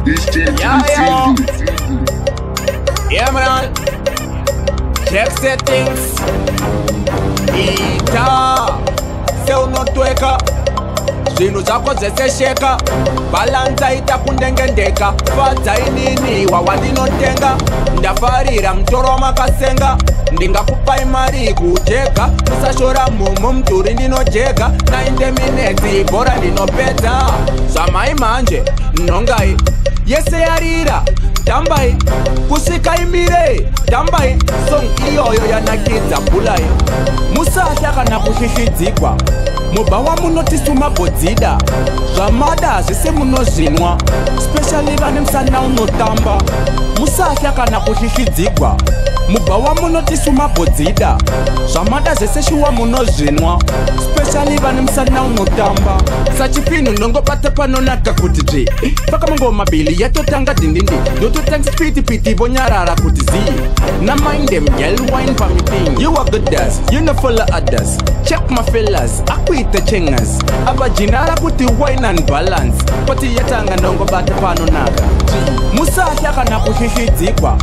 Yo. Yeah, man. Check settings. Ita. Se unotweka zvinhu zvako zvesesheka, balanza itakundengendeka, fadza inini wawandinotenga, ndafarira mutoro wamakasenga, ndingakupai mari kujega, musashora mumo mudhuri ndinojega, 90 minutes bhora ndinopedza, zvamai manje nhongai yese yarira tambai, kusvika imire tambai, song iyoyo yanakidza bulai, musahla kana kushishhidzikwa, mubhawa munotisuma bhodzida, zvamada zvese munozvinwa, specially vane musana unotamba, musahla kana kushishhidzikwa, mubhawa munotisuma bhodzida, zvamada zvese shuwa munozvinwa, specially vane musana unotamba, sachipinhu ndongobata panonaka kuti dzvi, pakamango mabhili yatotanga dindindi, ndototanga spitipiti vonyarara kuti zii, namind them girl wine pamiting, you are good as, you know follow others, check my fellas, akuita chengas, abajinara kuti wine and balance, pati yatanga ndongobata panonaka, musahla kana kushishhidzikwa,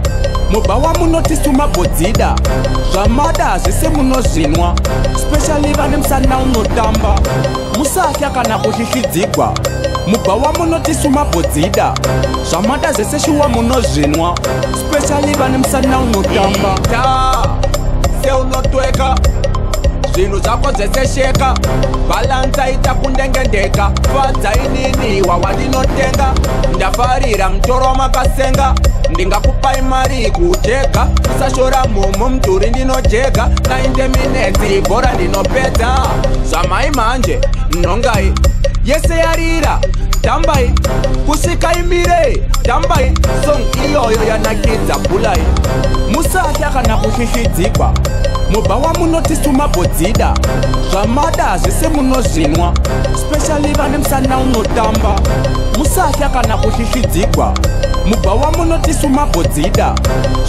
mubhawa munotisuma bhodzida, zvamada zvese munozvinwa, specially vane musana unotamba, musahla kana kushishhidzikwa, mubhawa munotisuma bhodzida, zvamada zvese shuwa munozvinwa, specially vane musana unotamba, se unotweka zvinhu zvako zvesesheka, balanza itakundengendeka, fadza inini wawandinotenga, ndafarira mutoro wamakasenga, ndingakupai mari kujega, musashora mumo mudhuri ndinojega, 90 minutes bhora ndinopedza, zvamai manje nhongai yese yarira tambai, kusvika imire tambai, song iyoyo yanakidza bulai, musahla kana kushishhidzikwa, mubhawa munotisuma bhodzida, zvamada zvese munozvinwa, specially vane musana unotamba, musahla kana kushishhidzikwa, mubhawa munotisuma bhodzida,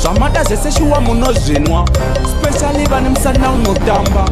zvamada zvese shuwa munozvinwa, specially vane musana unotamba.